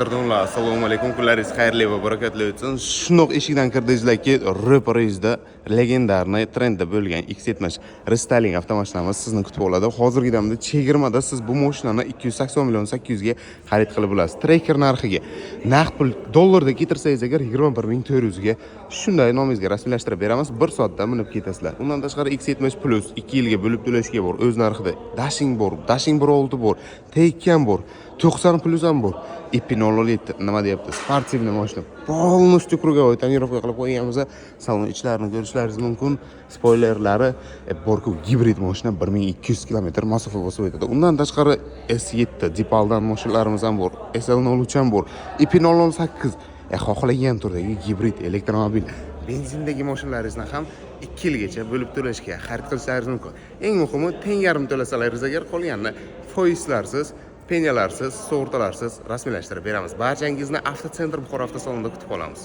Assalomu alaykum, kunlaringiz xayrli va barakatli o'tsin. Shundoq eshikdan kirdingizlarki, Reporizda legendarniy trendda bo'lgan X70 Restyling avtomashinamiz sizni kutib oladi. Hozirgi damda chegirmada siz bu mashinani 280 million 800 ga xarid qilib olasiz. Tracker narxiga naqd pul dollarda ketirsangiz agar 21400 ga shunday nomingizga rasmiylashtirib beramiz. 1 soatda minib ketasizlar. Undan tashqari X70 Plus 2 yilga bo'lib to'lashga bor. O'z narxida. Dashing bor, Dashing 1.6 bor, Taycan bor, 90 plus ham bor. Ipnololit nima deyapti? Sportivniy mashina. Полностью круговой tonirovka qilib qo'yganmiz. Salon ichlarini ko'rishlaringiz mumkin. Spoilerlari bor-ku gibrid mashina 1200 km masofa bosib o'tadi. Undan tashqari S7 Dipaldan mashinalarimiz ham bor. SL03 ham bor. IP008 xohlagan turdagi gibrid elektromobil. Benzindagi mashinalaringizni ham 2 yilgacha bo'lib to'lashga xarid qilishlaringiz mumkin. Eng muhimi teng yarim to'lasalaringiz agar qolganini foizlarsiz, penyalarsiz, sug'urtalarsiz rasmiylashtirib beramiz. Barchangizni Avtocentr Buxoro avtosalonida kutib qolamiz.